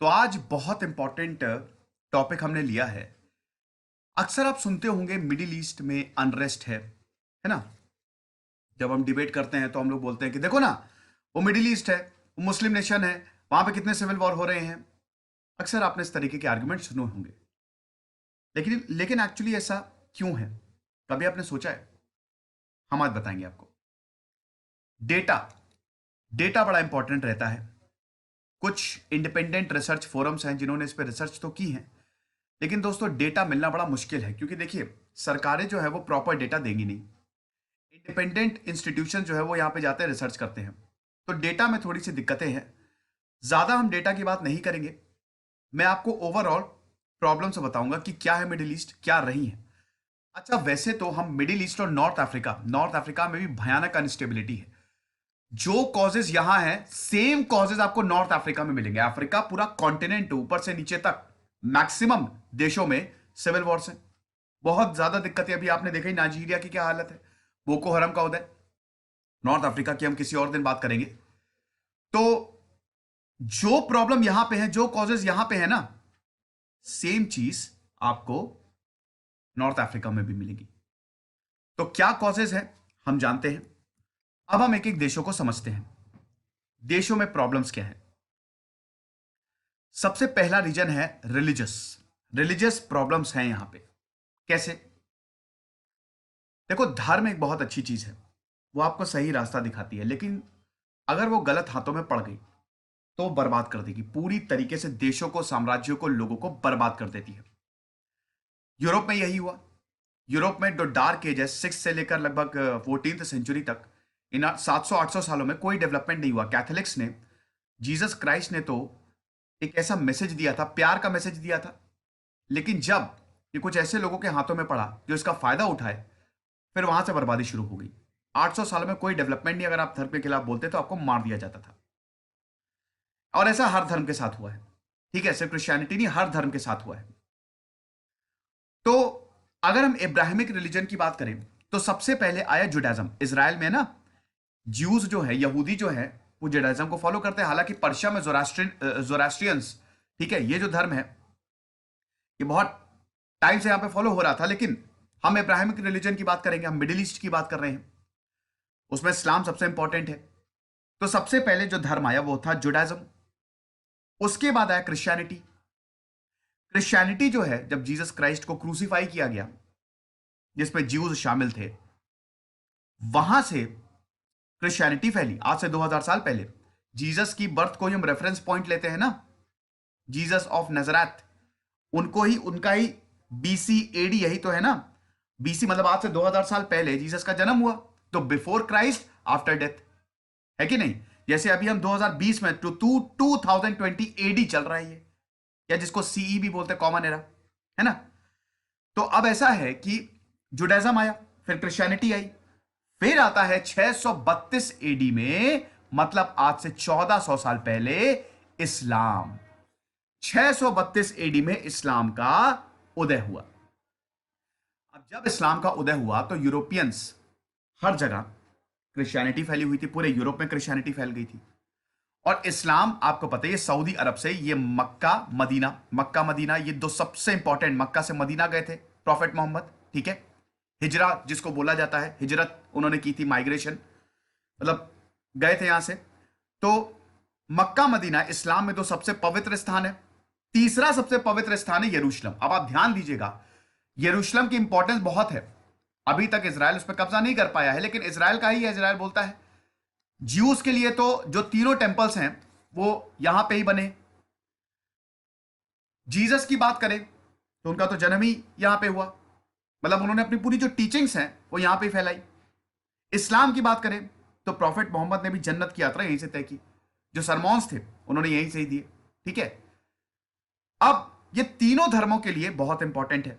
तो आज बहुत इंपॉर्टेंट टॉपिक हमने लिया है। अक्सर आप सुनते होंगे मिडिल ईस्ट में अनरेस्ट है ना। जब हम डिबेट करते हैं तो हम लोग बोलते हैं कि देखो ना, वो मिडिल ईस्ट है, वो मुस्लिम नेशन है, वहां पे कितने सिविल वॉर हो रहे हैं। अक्सर आपने इस तरीके के आर्गुमेंट सुने होंगे, लेकिन लेकिन एक्चुअली ऐसा क्यों है? कभी आपने सोचा है? हम आज बताएंगे आपको। डेटा डेटा बड़ा इंपॉर्टेंट रहता है। कुछ इंडिपेंडेंट रिसर्च फोरम्स हैं जिन्होंने इस पर रिसर्च तो की है, लेकिन दोस्तों डेटा मिलना बड़ा मुश्किल है, क्योंकि देखिए सरकारें जो है वो प्रॉपर डेटा देंगी नहीं। इंडिपेंडेंट इंस्टीट्यूशन जो है वो यहाँ पे जाते हैं, रिसर्च करते हैं, तो डेटा में थोड़ी सी दिक्कतें हैं। ज्यादा हम डेटा की बात नहीं करेंगे। मैं आपको ओवरऑल प्रॉब्लम्स बताऊंगा कि क्या है मिडिल ईस्ट, क्या रही है। अच्छा, वैसे तो हम मिडिल ईस्ट और नॉर्थ अफ्रीका में भी भयानक अनस्टेबिलिटी है। जो कॉजेज यहां हैं, सेम कॉजेज आपको नॉर्थ अफ्रीका में मिलेंगे। अफ्रीका पूरा कॉन्टिनेंट ऊपर से नीचे तक मैक्सिमम देशों में सिविल वॉर्स हैं। बहुत ज्यादा दिक्कतें अभी आपने देखी, नाइजीरिया की क्या हालत है, बोको हरम का उदय। नॉर्थ अफ्रीका की हम किसी और दिन बात करेंगे। तो जो प्रॉब्लम यहां पे है, जो कॉजेज यहां पे है ना, सेम चीज आपको नॉर्थ अफ्रीका में भी मिलेगी। तो क्या कॉजेज है हम जानते हैं। अब हम एक एक देशों को समझते हैं, देशों में प्रॉब्लम्स क्या है। सबसे पहला रीजन है रिलीजियस। रिलीजियस प्रॉब्लम्स हैं यहां पे। कैसे? देखो, धर्म एक बहुत अच्छी चीज है, वो आपको सही रास्ता दिखाती है, लेकिन अगर वो गलत हाथों में पड़ गई तो बर्बाद कर देगी। पूरी तरीके से देशों को, साम्राज्यों को, लोगों को बर्बाद कर देती है। यूरोप में यही हुआ। यूरोप में जो डार्क एज है, सिक्स से लेकर लगभग 14th सेंचुरी तक, इन 700-800 सालों में कोई डेवलपमेंट नहीं हुआ। कैथोलिक्स ने, जीसस क्राइस्ट ने तो एक ऐसा मैसेज दिया था, प्यार का मैसेज दिया था, लेकिन जब ये कुछ ऐसे लोगों के हाथों में पड़ा जो इसका फायदा उठाए, फिर वहां से बर्बादी शुरू हो गई। 800 सालों में कोई डेवलपमेंट नहीं। अगर आप धर्म के खिलाफ बोलते तो आपको मार दिया जाता था। और ऐसा हर धर्म के साथ हुआ है, ठीक है? सिर्फ क्रिश्चियनिटी नहीं, हर धर्म के साथ हुआ है। तो अगर हम इब्राहिमिक रिलीजन की बात करें तो सबसे पहले आया जुडाइज्म। इसराइल में ना, ज्यूज जो है, यहूदी जो है, वो जुडाइज्म को फॉलो करते हैं। हालांकि पर्शिया में जोरास्ट्रियंस, ठीक है, ये जो धर्म है ये बहुत टाइम से यहां पे फॉलो हो रहा था, लेकिन हम इब्राहिमिक रिलीजन की बात करेंगे, हम मिडिल ईस्ट की बात कर रहे हैं, उसमें इस्लाम सबसे इंपॉर्टेंट है। तो सबसे पहले जो धर्म आया वो था जुडाइज्म। उसके बाद आया क्रिश्चियनिटी। क्रिश्चियनिटी जो है, जब जीसस क्राइस्ट को क्रूसीफाई किया गया, जिसमें ज्यूज शामिल थे, वहां से क्रिश्चियनिटी फैली। आज से 2000 साल पहले जीसस की बर्थ को ही हम रेफरेंस पॉइंट लेते हैं ना, जीसस ऑफ नजरत, उनको ही, उनका ही बीसी एडी यही तो है ना। बीसी मतलब आज से 2000 साल पहले जीसस का जन्म हुआ, तो बिफोर क्राइस्ट, आफ्टर डेथ, है कि नहीं? जैसे अभी हम 2020 में, 2020 एडी चल रहा है ये, या जिसको सीई भी बोलते हैं, कॉमन एरा, है ना। तो अब ऐसा है कि जुडाइज्म आया, फिर क्रिश्चियनिटी आई, फिर आता है 632 एडी में, मतलब आज से 1400 साल पहले, इस्लाम। 632 एडी में इस्लाम का उदय हुआ। अब जब इस्लाम का उदय हुआ तो यूरोपियंस, हर जगह क्रिश्चियनिटी फैली हुई थी, पूरे यूरोप में क्रिश्चियनिटी फैल गई थी। और इस्लाम आपको पता है, ये सऊदी अरब से, ये मक्का मदीना, ये दो सबसे इंपॉर्टेंट, मक्का से मदीना गए थे प्रॉफेट मोहम्मद, ठीक है। हिजरा जिसको बोला जाता है, हिजरत उन्होंने की थी, माइग्रेशन, मतलब गए थे यहां से। तो मक्का मदीना इस्लाम में तो सबसे पवित्र स्थान है। तीसरा सबसे पवित्र स्थान है यरूशलेम। अब आप ध्यान दीजिएगा, यरूशलेम की इंपॉर्टेंस बहुत है। अभी तक इसराइल उस पर कब्जा नहीं कर पाया है, लेकिन इसराइल का ही है, इसराइल बोलता है। ज्यूज के लिए तो जो तीनों टेंपल्स हैं वो यहां पे ही बने। जीसस की बात करें तो उनका तो जन्म ही यहां पे हुआ, मतलब उन्होंने अपनी पूरी जो टीचिंग्स हैं वो यहां पे फैलाई। इस्लाम की बात करें तो प्रॉफेट मोहम्मद ने भी जन्नत की यात्रा यहीं से तय की, जो सरमॉन्स थे उन्होंने यहीं से ही दिए, ठीक है। अब ये तीनों धर्मों के लिए बहुत इंपॉर्टेंट है।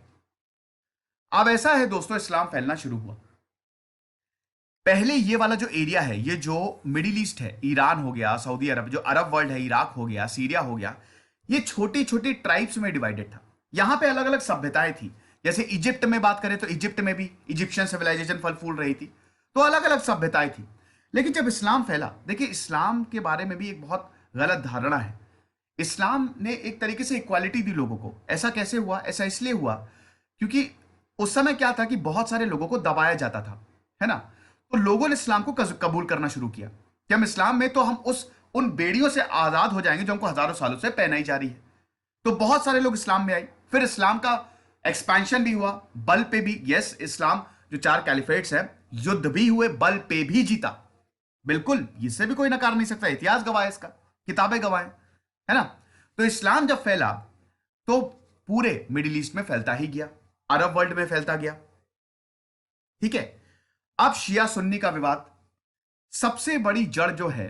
अब ऐसा है दोस्तों, इस्लाम फैलना शुरू हुआ। पहले ये वाला जो एरिया है, ये जो मिडिल ईस्ट है, ईरान हो गया, सऊदी अरब, जो अरब वर्ल्ड है, इराक हो गया, सीरिया हो गया, ये छोटी छोटी ट्राइब्स में डिवाइडेड था। यहां पे अलग अलग सभ्यताएं थी। जैसे इजिप्ट में बात करें तो इजिप्ट में भी इजिप्शियन सिविलाइजेशन फल फूल रही थी, तो अलग अलग सभ्यताएं थी। लेकिन जब इस्लाम फैला, देखिए इस्लाम के बारे में भी एक बहुत गलत धारणा है। इस्लाम ने एक तरीके से इक्वालिटी दी लोगों को। ऐसा कैसे हुआ? ऐसा इसलिए हुआ क्योंकि उस समय क्या था कि बहुत सारे लोगों को दबाया जाता था, है ना। तो लोगों ने इस्लाम को कबूल करना शुरू किया कि हम इस्लाम में, तो हम उस उन बेड़ियों से आजाद हो जाएंगे जो हमको हजारों सालों से पहनाई जा रही है। तो बहुत सारे लोग इस्लाम में आए, फिर इस्लाम का एक्सपेंशन भी हुआ बल पे भी। यस, इस्लाम जो 4 कैलिफेट्स है, युद्ध भी हुए, बल पे भी जीता। बिल्कुल, इससे भी कोई नकार नहीं सकता, इतिहास गवाह है इसका, किताबें गवाह है ना। तो इस्लाम जब फैला तो पूरे मिडिल ईस्ट में फैलता ही गया, अरब वर्ल्ड में फैलता गया। ठीक है। अब शिया सुन्नी का विवाद, सबसे बड़ी जड़ जो है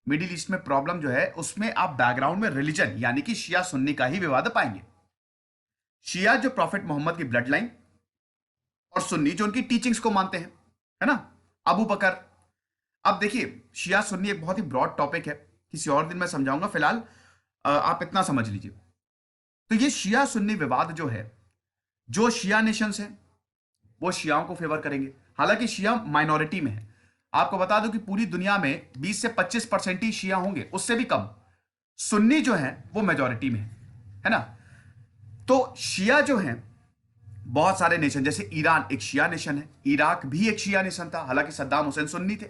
मिडिल ईस्ट में प्रॉब्लम जो है, उसमें आप बैकग्राउंड में रिलीजन यानी कि शिया सुन्नी का ही विवाद पाएंगे। शिया जो प्रॉफिट मोहम्मद की ब्लड लाइन, और सुन्नी जो उनकी टीचिंग्स को मानते हैं, है ना, अबू बकर। अब देखिए, शिया सुन्नी एक बहुत ही ब्रॉड टॉपिक है, किसी और दिन मैं समझाऊंगा, फिलहाल आप इतना समझ लीजिए। तो ये शिया सुन्नी विवाद जो है, जो शिया नेशंस हैं वो शियाओं को फेवर करेंगे, हालांकि शिया माइनॉरिटी में है। आपको बता दूं कि पूरी दुनिया में 20 से 25% ही शिया होंगे, उससे भी कम। सुन्नी जो है वो मेजॉरिटी में है ना। तो शिया जो है, बहुत सारे नेशन, जैसे ईरान एक शिया नेशन है, इराक भी एक शिया नेशन था, हालांकि सद्दाम हुसैन सुन्नी थे।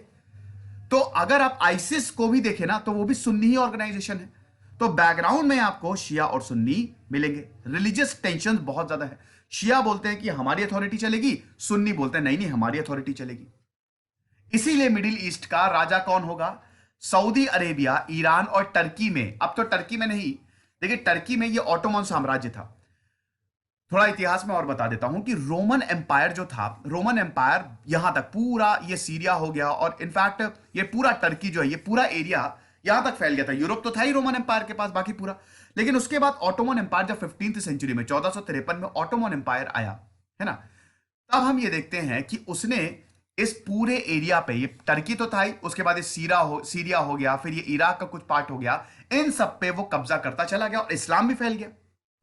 तो अगर आप आईसिस को भी देखें ना, तो वो भी सुन्नी ही ऑर्गेनाइजेशन है। तो बैकग्राउंड में आपको शिया और सुन्नी मिलेंगे। रिलीजियस टेंशन बहुत ज्यादा है। शिया बोलते हैं कि हमारी अथॉरिटी चलेगी, सुन्नी बोलते हैं नहीं नहीं हमारी अथॉरिटी चलेगी। इसीलिए मिडिल ईस्ट का राजा कौन होगा? सऊदी अरेबिया, ईरान और टर्की में। अब तो टर्की में नहीं, देखिए टर्की में ये ऑटोमन साम्राज्य था। थोड़ा इतिहास में और बता देता हूं कि रोमन एम्पायर जो था, रोमन एम्पायर यहां तक पूरा, ये सीरिया हो गया, और इनफैक्ट ये पूरा टर्की जो है, ये पूरा एरिया यहां तक फैल गया था। यूरोप तो था ही रोमन एम्पायर के पास, बाकी पूरा। लेकिन उसके बाद ऑटोमन एम्पायर जब 15वीं सेंचुरी में 1453 में ऑटोमन एम्पायर आया, है ना, तब हम ये देखते हैं कि उसने इस पूरे एरिया पे, ये टर्की तो था ही, उसके बाद ये सीरिया हो गया, फिर ये इराक का कुछ पार्ट हो गया, इन सब पे वो कब्जा करता चला गया और इस्लाम भी फैल गया,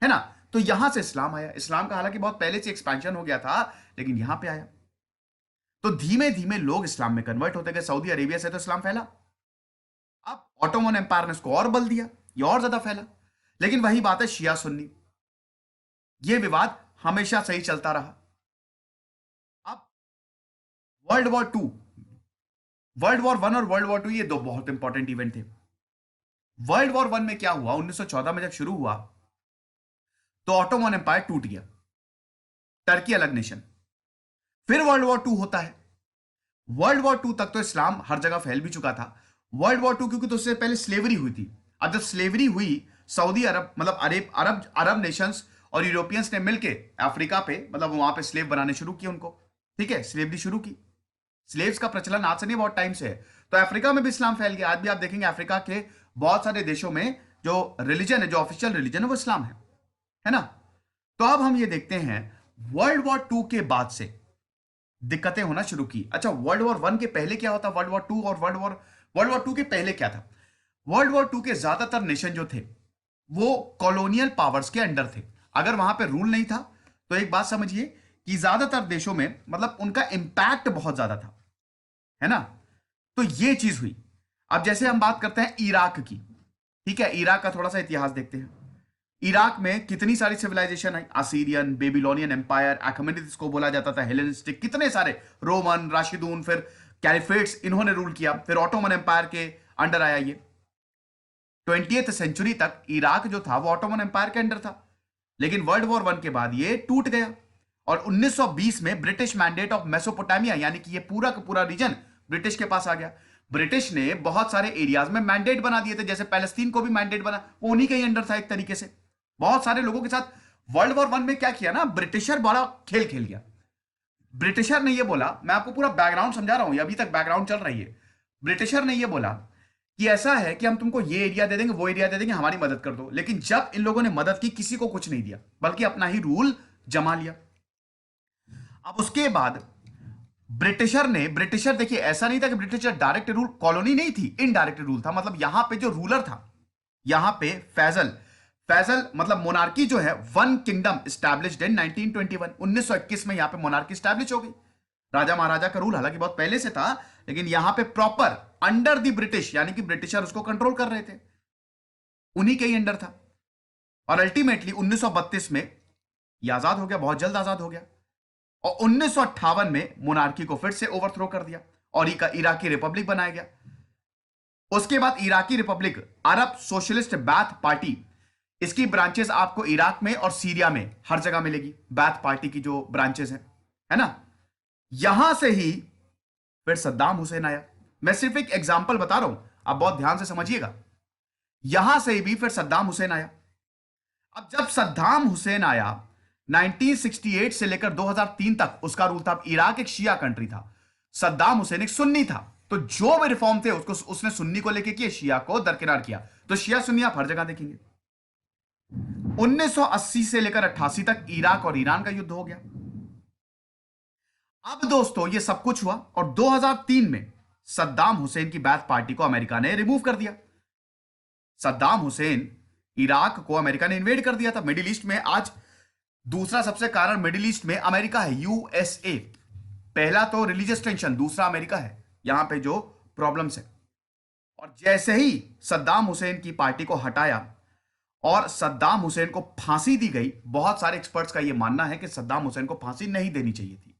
है ना। तो यहां से इस्लाम आया। इस्लाम का हालांकि बहुत पहले से एक्सपेंशन हो गया था, लेकिन यहां पे आया। तो धीमे धीमे लोग इस्लाम में कन्वर्ट होते गए। सऊदी अरेबिया से तो इस्लाम फैला, अब ऑटोमन एम्पायर ने उसको और बल दिया, ये और ज्यादा फैला। लेकिन वही बात है, शिया सुन्नी, ये विवाद हमेशा सही चलता रहा। अब वर्ल्ड वॉर 2, वर्ल्ड वॉर 1 और वर्ल्ड वॉर 2, ये दो बहुत इंपॉर्टेंट इवेंट थे। वर्ल्ड वॉर 1 में क्या हुआ, 1914 में जब शुरू हुआ तो ऑटोमन एम्पायर टूट गया, टर्की अलग नेशन। फिर वर्ल्ड वॉर 2 होता है। वर्ल्ड वॉर 2 तक तो इस्लाम हर जगह फैल भी चुका था। वर्ल्ड वॉर 2 क्योंकि तो उससे पहले स्लेवरी हुई थी। अब जब स्लेवरी हुई, सऊदी अरब, मतलब अरब अरब अरब नेशंस और यूरोपियंस ने मिलकर अफ्रीका पे, मतलब वहां पे स्लेव बनाने शुरू किए उनको। ठीक है, स्लेवरी शुरू की। स्लेव्स का प्रचलन आज से नहीं, बहुत टाइम से है। तो अफ्रीका में भी इस्लाम फैल गया। आज भी आप देखेंगे अफ्रीका के बहुत सारे देशों में जो रिलीजन है, जो ऑफिशियल रिलीजन है, वो इस्लाम है ना। तो अब हम ये देखते हैं, वर्ल्ड वॉर 2 के बाद से दिक्कतें होना शुरू की। अच्छा, वर्ल्ड वॉर 1 के पहले क्या होता, वर्ल्ड वॉर 2 और वर्ल्ड वॉर 2 के पहले क्या था? वर्ल्ड वॉर 2 के ज्यादातर नेशन जो थे वो कॉलोनियल पावर्स के अंडर थे। अगर वहां पे रूल नहीं था, तो एक बात समझिए कि ज्यादातर देशों में, मतलब उनका इंपैक्ट बहुत ज्यादा था, है ना। तो ये चीज हुई। अब जैसे हम बात करते हैं इराक की, ठीक है, इराक का थोड़ा सा इतिहास देखते हैं। इराक में कितनी सारी सिविलाइजेशन है, असीरियन, बेबीलोनियन एम्पायर, अखमेनिड्स को बोला जाता था, हेलेनिस्टिक, कितने सारे, रोमन, राशिदून, फिर कैलिफेट्स, इन्होंने रूल किया। फिर ऑटोमन एम्पायर के अंडर आया ये। 20th सेंचुरी तक इराक जो था वो ऑटोमन एम्पायर के अंडर था, लेकिन वर्ल्ड वॉर 1 के बाद ये टूट गया। और 1920 में ब्रिटिश मैंडेट ऑफ मेसोपोटामिया, यानी कि ये पूरा का पूरा रीजन ब्रिटिश के पास आ गया। ब्रिटिश ने बहुत सारे एरियाज में मैंडेट बना दिए थे, जैसे पैलेस्तीन को भी मैंडेट बना, वो उन्हीं के अंडर था एक तरीके से। बहुत सारे लोगों के साथ वर्ल्ड वॉर 1 में क्या किया ना, ब्रिटिशर बड़ा खेल खेल गया। ब्रिटिशर ने ये बोला, मैं आपको पूरा बैकग्राउंड समझा रहा हूं, अभी तक बैकग्राउंड चल रही है। ब्रिटिशर ने ये बोला कि ऐसा है कि हम तुमको ये एरिया दे देंगे, वो एरिया दे देंगे, हमारी मदद कर दो। लेकिन जब इन लोगों ने मदद की, किसी को कुछ नहीं दिया, बल्कि अपना ही रूल जमा लिया। अब उसके बाद ब्रिटिशर देखिए, ऐसा नहीं था कि ब्रिटिशर डायरेक्ट रूल, कॉलोनी नहीं थी, इनडायरेक्ट रूल था। मतलब यहां पे जो रूलर था, यहां पे फैजल फैजल मतलब मोनार्की जो है, वन किंगडम स्टैब्लिश्ड इन 1921, 1921 में यहां पे मोनार्की स्टैब्लिश हो गई। राजा महाराजा का रूल हालांकि बहुत पहले से था, लेकिन यहां पे प्रॉपर अंडर द ब्रिटिश, यानी कि ब्रिटिशर उसको कंट्रोल कर रहे थे। उन्हीं के ही अंडर था। और अल्टीमेटली 1932 में ये आजाद हो गया, बहुत जल्द आजाद हो गया। और 1958 में मोनार्की को फिर से ओवरथ्रो कर दिया और इराकी रिपब्लिक बनाया गया। उसके बाद इराकी रिपब्लिक अरब सोशलिस्ट बैथ पार्टी, इसकी ब्रांचेस आपको इराक में और सीरिया में हर जगह मिलेगी, बैथ पार्टी की जो ब्रांचेस हैं, है ना। यहां से ही फिर सद्दाम हुसैन आया। मैं सिर्फ एक एग्जांपल बता रहा हूं, आप बहुत ध्यान से समझिएगा। यहां से भी फिर सद्दाम हुसैन आया। अब जब सद्दाम हुसैन आया 1968 से लेकर 2003 तक उसका रूल था। इराक एक शिया कंट्री था, सद्दाम हुसैन एक सुन्नी था, तो जो भी रिफॉर्म थे उसको उसने सुन्नी को लेके किए, शिया को दरकिनार किया। तो शिया सुन्नी आप हर जगह देखेंगे। 1980 से लेकर 88 तक इराक और ईरान का युद्ध हो गया। अब दोस्तों ये सब कुछ हुआ और 2003 में सद्दाम हुसैन की बैथ पार्टी को अमेरिका ने रिमूव कर दिया। सद्दाम हुसैन, इराक को अमेरिका ने इन्वेड कर दिया था। मिडिल ईस्ट में आज दूसरा सबसे कारण मिडिल ईस्ट में अमेरिका है, यूएसए। पहला तो रिलीजियस टेंशन, दूसरा अमेरिका है यहां पे जो प्रॉब्लम्स है। और जैसे ही सद्दाम हुसैन की पार्टी को हटाया और सद्दाम हुसैन को फांसी दी गई, बहुत सारे एक्सपर्ट्स का यह मानना है कि सद्दाम हुसैन को फांसी नहीं देनी चाहिए थी।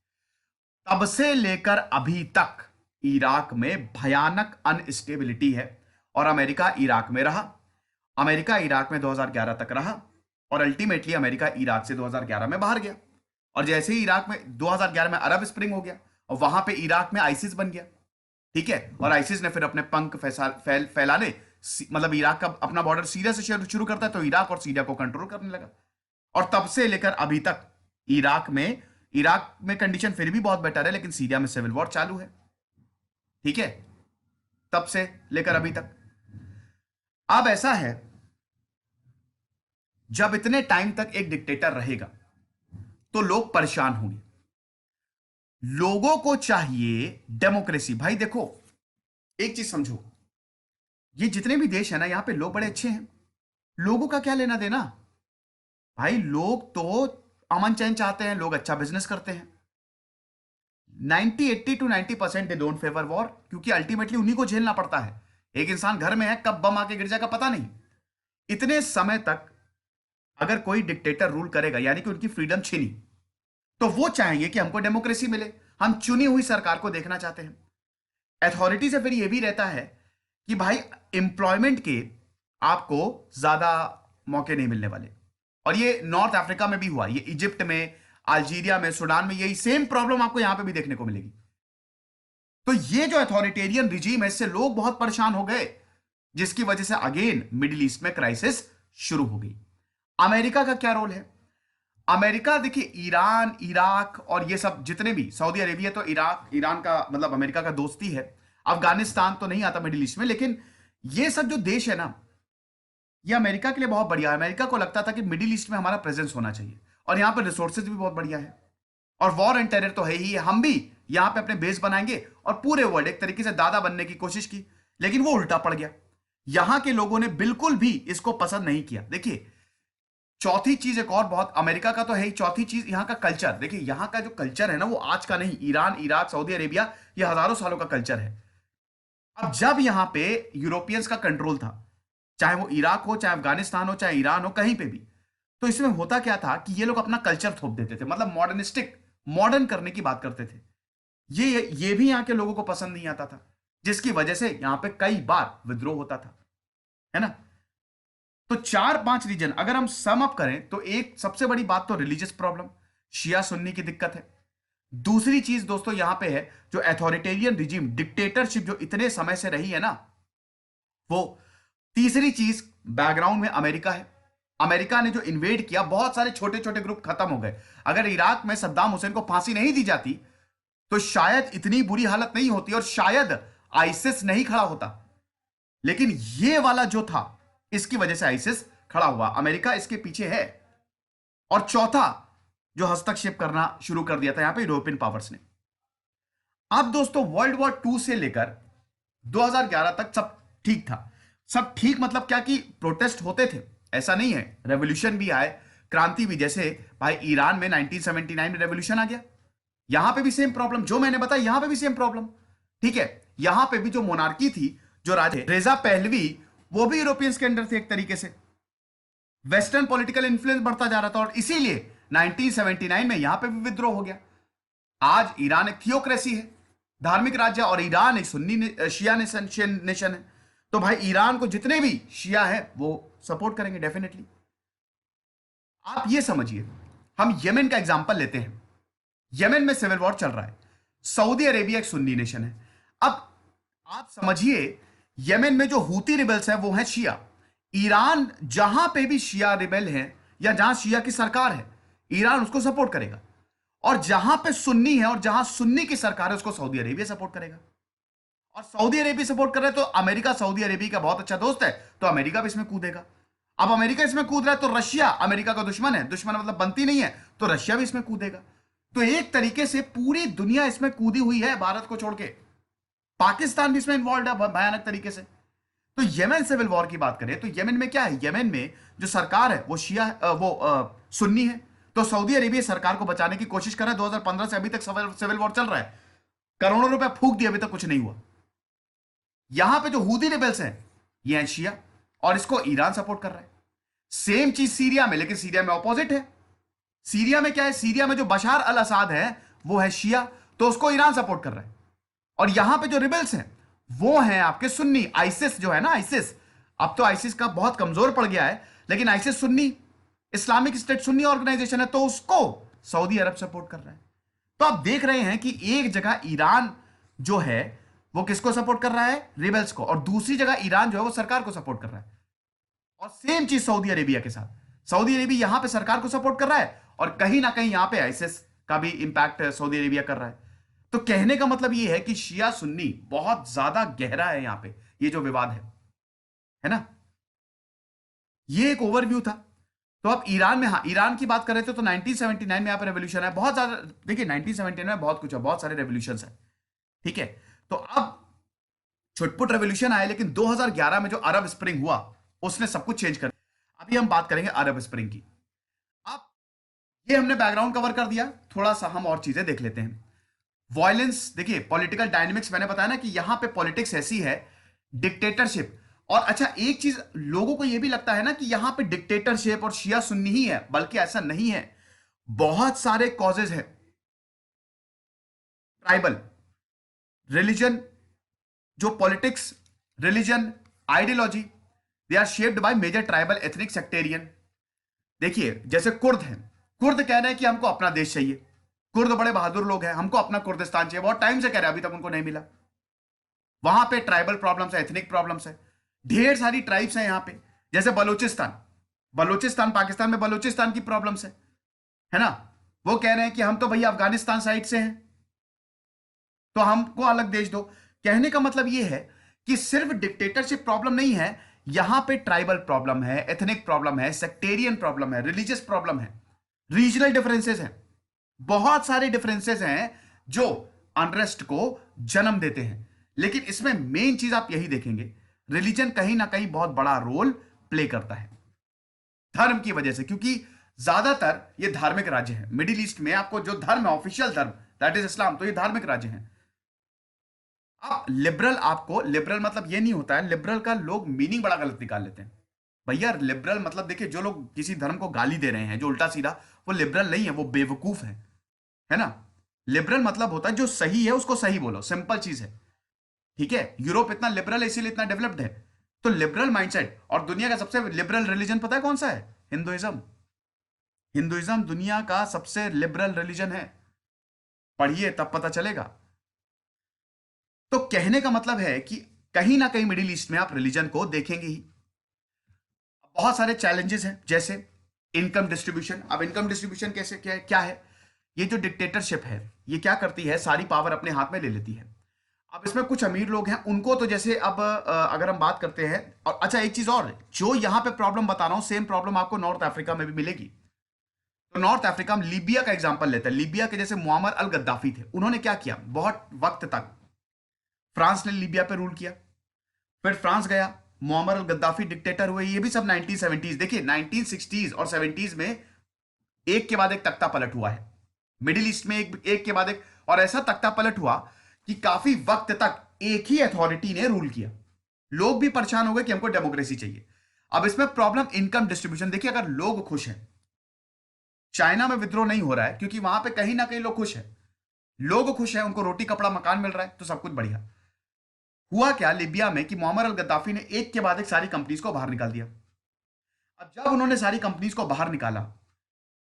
तब से लेकर अभी तक इराक में भयानक अनस्टेबिलिटी है और अमेरिका इराक में रहा। अमेरिका इराक में 2011 तक रहा और अल्टीमेटली अमेरिका इराक से 2011 में बाहर गया। और जैसे ही इराक में 2011 में अरब स्प्रिंग हो गया और वहां पे इराक में आईसिस बन गया, ठीक है। और आईसिस ने फिर अपने पंख फैलाने, मतलब इराक का अपना बॉर्डर सीरिया से शुरू करता है, तो इराक और सीरिया को कंट्रोल करने लगा। और तब से लेकर अभी तक इराक में कंडीशन फिर भी बहुत बेटर है, लेकिन सीरिया में सिविल वॉर चालू है, ठीक है, तब से लेकर अभी तक। अब ऐसा है, जब इतने टाइम तक एक डिक्टेटर रहेगा तो लोग परेशान होंगे। लोगों को चाहिए डेमोक्रेसी। भाई देखो, एक चीज समझो, ये जितने भी देश है ना, यहां पे लोग बड़े अच्छे हैं। लोगों का क्या लेना देना भाई, लोग तो अमन चैन चाहते हैं, लोग अच्छा बिजनेस करते हैं। 80 to 90% they don't favour war, क्योंकि अल्टीमेटली उन्हीं को झेलना पड़ता है। एक इंसान घर में है, कब बम आके गिर जाएगा पता नहीं। इतने समय तक अगर कोई डिक्टेटर रूल करेगा, यानी कि उनकी फ्रीडम छीनी, तो वो चाहेंगे कि हमको डेमोक्रेसी मिले, हम चुनी हुई सरकार को देखना चाहते हैं। अथॉरिटी से फिर यह भी रहता है कि भाई एम्प्लॉयमेंट के आपको ज्यादा मौके नहीं मिलने वाले। और ये नॉर्थ अफ्रीका में भी हुआ, ये इजिप्ट में, अल्जीरिया में, सूडान में, यही सेम प्रॉब्लम आपको यहां पे भी देखने को मिलेगी। तो ये जो अथॉरिटेरियन रिजीम है, इससे लोग बहुत परेशान हो गए, जिसकी वजह से अगेन मिडिल ईस्ट में क्राइसिस शुरू हो गई। अमेरिका का क्या रोल है? अमेरिका देखिए, ईरान, इराक और ये सब जितने भी, सऊदी अरेबिया तो ईरान का मतलब अमेरिका का दोस्ती है। अफगानिस्तान तो नहीं आता मिडिल ईस्ट में, लेकिन ये सब जो देश है ना, ये अमेरिका के लिए बहुत बढ़िया है। अमेरिका को लगता था कि मिडिल ईस्ट में हमारा प्रेजेंस होना चाहिए और यहां पर रिसोर्सेज भी बहुत बढ़िया है और वॉर एंड टेरर तो है ही है। हम भी यहां पे अपने बेस बनाएंगे और पूरे वर्ल्ड एक तरीके से दादा बनने की कोशिश की, लेकिन वो उल्टा पड़ गया। यहां के लोगों ने बिल्कुल भी इसको पसंद नहीं किया। देखिए, चौथी चीज एक और बहुत, अमेरिका का तो है ही, चौथी चीज यहां का कल्चर। देखिए, यहां का जो कल्चर है ना, वो आज का नहीं। ईरान, इराक, सऊदी अरेबिया, ये हजारों सालों का कल्चर है। अब जब यहां पे यूरोपियंस का कंट्रोल था, चाहे वो इराक हो, चाहे अफगानिस्तान हो, चाहे ईरान हो, कहीं पे भी, तो इसमें होता क्या था कि ये लोग अपना कल्चर थोप देते थे, मतलब मॉडर्निस्टिक, मॉडर्न करने की बात करते थे। ये भी यहां के लोगों को पसंद नहीं आता था, जिसकी वजह से यहां पे कई बार विद्रोह होता था, है ना। तो 4-5 रीजन अगर हम सम अप करें तो एक सबसे बड़ी बात तो रिलीजियस प्रॉब्लम, शिया सुन्नी की दिक्कत है। दूसरी चीज दोस्तों यहां पे है जो अथॉरिटेरियन रिजीम, डिक्टेटरशिप जो इतने समय से रही है ना, वो। तीसरी चीज बैकग्राउंड में अमेरिका है। अमेरिका ने जो इन्वेड किया, बहुत सारे छोटे छोटे ग्रुप खत्म हो गए। अगर इराक में सद्दाम हुसैन को फांसी नहीं दी जाती तो शायद इतनी बुरी हालत नहीं होती और शायद आईसिस नहीं खड़ा होता। लेकिन ये वाला जो था, इसकी वजह से आईसिस खड़ा हुआ। अमेरिका इसके पीछे है। और चौथा जो हस्तक्षेप करना शुरू कर दिया था यहां पे यूरोपियन पावर्स ने। अब दोस्तों, वर्ल्ड वॉर 2 से लेकर 2011 तक सब ठीक था। सब ठीक मतलब क्या कि प्रोटेस्ट होते थे, ऐसा नहीं है। रेवोल्यूशन भी आए, क्रांति भी। जैसे भाई ईरान में 1979 में रेवोल्यूशन आ गया, यहां पे भी सेम प्रॉब्लम जो मैंने बताया, यहां पे भी सेम प्रॉब्लम, ठीक है। यहां पे भी जो मोनार्की थी, जो राजा रेजा पहलवी, वो भी यूरोपियंस के अंडर थे एक तरीके से। वेस्टर्न पॉलिटिकल इन्फ्लुएंस बढ़ता जा रहा था और इसीलिए 1979 में यहां पे भी विद्रोह हो गया। आज ईरान एक थियोक्रेसी है, धार्मिक राज्य, और ईरान एक शिया नेशन है। तो भाई ईरान को जितने भी शिया है वो सपोर्ट करेंगे डेफिनेटली। आप ये समझिए, हम यमन का एग्जांपल लेते हैं। यमन में सिविल वॉर चल रहा है। सऊदी अरेबिया एक सुन्नी नेशन है। अब आप समझिए, यमन में जो हूती रिबेल्स हैं वो हैं शिया। ईरान जहां पे भी शिया रिबेल हैं या जहां शिया की सरकार है, ईरान उसको सपोर्ट करेगा। और जहां पे सुन्नी है और जहां सुन्नी की सरकार है, उसको सऊदी अरेबिया सपोर्ट करेगा। और सऊदी अरेबिया सपोर्ट कर रहा है तो अमेरिका सऊदी अरेबिया का बहुत अच्छा दोस्त है, तो अमेरिका भी इसमें कूदेगा। अब अमेरिका इसमें कूद रहा है तो रशिया अमेरिका का दुश्मन है, दुश्मन मतलब बनती नहीं है, तो रशिया भी इसमें कूदेगा। तो एक तरीके से पूरी दुनिया इसमें कूदी हुई है, भारत को छोड़ के। पाकिस्तान भी इसमें इन्वॉल्व है भयानक तरीके से। तो यमन सिविल वॉर की बात करें तो यमन में क्या है, यमन में जो सरकार है वो शिया सुन्नी है। तो सऊदी अरेबिया सरकार को बचाने की कोशिश कर रहा है। 2015 से अभी तक सिविल वॉर चल रहा है, करोड़ों रुपए फूंक दिए, अभी तक कुछ नहीं हुआ। यहां पे जो हूदी रिबेल्स हैं ये हैं शिया, और इसको ईरान सपोर्ट कर रहा है। सेम चीज सीरिया में, लेकिन सीरिया में ऑपोजिट है। सीरिया में क्या है, सीरिया में जो बशार अल असाद है वो है शिया, तो उसको ईरान सपोर्ट कर रहा है। और यहां पे जो रिबेल्स हैं वो हैं आपके सुन्नी। आइसिस जो है ना, आइसिस, अब तो आइसिस का बहुत कमजोर पड़ गया है, लेकिन आइसिस सुन्नी, इस्लामिक स्टेट सुन्नी ऑर्गेनाइजेशन है, तो उसको सऊदी अरब सपोर्ट कर रहा है। तो आप देख रहे हैं कि एक जगह ईरान जो है वो किसको सपोर्ट कर रहा है, रिबेल्स को, और दूसरी जगह ईरान जो है वो सरकार को सपोर्ट कर रहा है। और सेम चीज सऊदी अरेबिया के साथ, सऊदी अरेबिया यहां पे सरकार को सपोर्ट कर रहा है और कहीं ना कहीं यहां पे आइसिस का भी इंपैक्ट सऊदी अरेबिया कर रहा है। तो कहने का मतलब यह है कि शिया सुन्नी बहुत ज्यादा गहरा है यहां पे, ये जो विवाद है ना। ये एक ओवरव्यू था। तो अब ईरान में, हाँ, ईरान की बात कर रहे थे तो 1979 में यहां पे रेवोल्यूशन है, बहुत ज्यादा। देखिए 1979 में बहुत कुछ है, बहुत सारे रेवोल्यूशन है, ठीक है। तो अब छुटपुट रेवोल्यूशन आया, लेकिन 2011 में जो अरब स्प्रिंग हुआ उसने सब कुछ चेंज कर दिया। अभी हम बात करेंगे अरब स्प्रिंग की। अब ये हमने बैकग्राउंड कवर कर दिया, थोड़ा सा हम और चीजें देख लेते हैं। वायलेंस, देखिए पॉलिटिकल डायनेमिक्स, मैंने बताया ना कि यहां पे पॉलिटिक्स ऐसी है, डिक्टेटरशिप। और अच्छा, एक चीज लोगों को यह भी लगता है ना कि यहां पे डिक्टेटरशिप और शिया सुन्नी ही है, बल्कि ऐसा नहीं है। बहुत सारे कॉजेज है। ट्राइबल, रिलीजन, जो politics, religion, ideology, they are shaped by major tribal ethnic sectarian. देखिए जैसे कुर्द हैं, कुर्द कह रहे हैं कि हमको अपना देश चाहिए। कुर्द बड़े बहादुर लोग हैं, हमको अपना कुर्दिस्तान चाहिए, बहुत टाइम से कह रहे हैं, अभी तक उनको नहीं मिला। वहां पे ट्राइबल प्रॉब्लम्स है, एथनिक प्रॉब्लम्स है, ढेर सारी ट्राइब्स हैं यहां पे। जैसे बलूचिस्तान, बलूचिस्तान पाकिस्तान में बलूचिस्तान की प्रॉब्लम्स है ना। वो कह रहे हैं कि हम तो भैया अफगानिस्तान साइड से हैं, तो हमको अलग देश दो। कहने का मतलब ये है कि सिर्फ डिक्टेटरशिप प्रॉब्लम नहीं है, यहां पे ट्राइबल प्रॉब्लम है, एथनिक प्रॉब्लम है, सेक्टेरियन प्रॉब्लम है, रिलीजियस प्रॉब्लम है, रीजनल डिफरेंसेस हैं, बहुत सारे डिफरेंसेस हैं जो अनरेस्ट को जन्म देते हैं। लेकिन इसमें मेन चीज आप यही देखेंगे, रिलीजन कहीं ना कहीं बहुत बड़ा रोल प्ले करता है धर्म की वजह से, क्योंकि ज्यादातर ये धार्मिक राज्य है। मिडिल ईस्ट में आपको जो धर्म है, ऑफिशियल धर्म, दैट इज इस्लाम, तो ये धार्मिक राज्य है। अब लिबरल, आपको लिबरल मतलब ये नहीं होता है, लिबरल का लोग मीनिंग बड़ा गलत निकाल लेते हैं। भैया लिबरल मतलब, देखिए जो लोग किसी धर्म को गाली दे रहे हैं, जो उल्टा सीधा, वो लिबरल नहीं है, वो बेवकूफ है ना। लिबरल मतलब होता है जो सही है उसको सही बोलो, सिंपल चीज है, ठीक है। यूरोप इतना लिबरल है, इसीलिए इतना डेवलप्ड है। तो लिबरल माइंडसेट, और दुनिया का सबसे लिबरल रिलीजन पता है कौन सा है? हिंदुइज्म। हिंदुइज्म दुनिया का सबसे लिबरल रिलीजन है, पढ़िए तब पता चलेगा। तो कहने का मतलब है कि कहीं ना कहीं मिडिल ईस्ट में आप रिलीजन को देखेंगे ही। बहुत सारे चैलेंजेस हैं, जैसे इनकम डिस्ट्रीब्यूशन। अब इनकम डिस्ट्रीब्यूशन कैसे, क्या है? ये जो डिक्टेटरशिप है ये क्या करती है, सारी पावर अपने हाथ में ले लेती है। अब इसमें कुछ अमीर लोग हैं, उनको तो जैसे अब अगर हम बात करते हैं, और अच्छा एक चीज और, जो यहां पे प्रॉब्लम बता रहा हूं, सेम प्रॉब्लम आपको नॉर्थ अफ्रीका में भी मिलेगी। तो नॉर्थ अफ्रीका में लीबिया का एग्जांपल लेते हैं। लीबिया के जैसे मुअम्मर अल गद्दाफी थे, उन्होंने क्या किया, बहुत वक्त तक फ्रांस ने लीबिया पे रूल किया, फिर फ्रांस गया, मुअम्मर अल गद्दाफी डिक्टेटर हुए। ये भी सब 1970s, देखिए 1960s और 70s में एक के बाद एक तख्ता पलट हुआ है मिडिल ईस्ट में, एक के बाद एक, और ऐसा तख्ता पलट हुआ कि काफी वक्त तक एक ही अथॉरिटी ने रूल किया। लोग भी परेशान हो गए कि हमको डेमोक्रेसी चाहिए। अब इसमें प्रॉब्लम इनकम डिस्ट्रीब्यूशन। देखिए, अगर लोग खुश हैं, चाइना में विद्रोह नहीं हो रहा है क्योंकि वहां पे कहीं ना कहीं लोग खुश हैं, लोग खुश हैं, उनको रोटी कपड़ा मकान मिल रहा है, तो सब कुछ बढ़िया। हुआ क्या लिबिया में कि मुअम्मर अल गद्दाफी ने एक के बाद एक सारी कंपनीज को बाहर निकाल दिया। अब जब उन्होंने सारी कंपनीज को बाहर निकाला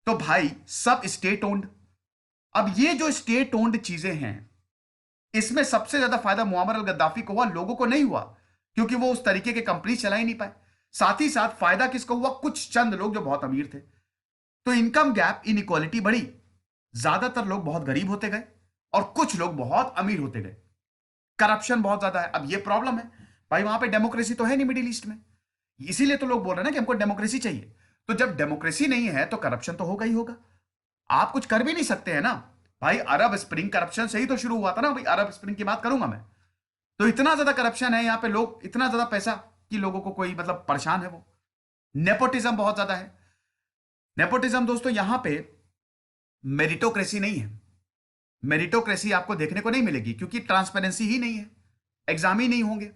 तो भाई सब स्टेट ओन्ड। अब ये जो स्टेट ओन्ड चीजें हैं, इसमें सबसे ज्यादा फायदा मुअम्मर अल गद्दाफी को हुआ, लोगों को नहीं हुआ, क्योंकि वो उस तरीके के कंपनी चला ही नहीं पाए। साथ ही साथ फायदा किसको हुआ? कुछ चंद लोग जो बहुत अमीर थे। तो इनकम गैप, इनइक्वालिटी बढ़ी, ज्यादातर लोग बहुत गरीब होते गए और कुछ लोग बहुत अमीर होते गए। करप्शन बहुत ज्यादा है। अब ये प्रॉब्लम है भाई, वहां पे डेमोक्रेसी तो है नहीं मिडिल ईस्ट में, इसीलिए तो लोग बोल रहे हैं ना कि हमको डेमोक्रेसी चाहिए। तो जब डेमोक्रेसी नहीं है तो करप्शन तो होगा ही होगा। आप कुछ कर भी नहीं सकते हैं ना भाई। अरब स्प्रिंग करप्शन से ही तो शुरू हुआ था ना भाई, अरब स्प्रिंग की बात करूंगा मैं। तो इतना ज्यादा करप्शन है यहाँ पे, लोग इतना ज्यादा पैसा कि लोगों को कोई मतलब परेशान है वो। नेपोटिज्म बहुत ज्यादा है। नेपोटिज्म दोस्तों, यहां पे मेरिटोक्रेसी नहीं है। मेरिटोक्रेसी आपको देखने को नहीं मिलेगी क्योंकि ट्रांसपेरेंसी ही नहीं है, एग्जाम ही नहीं होंगे।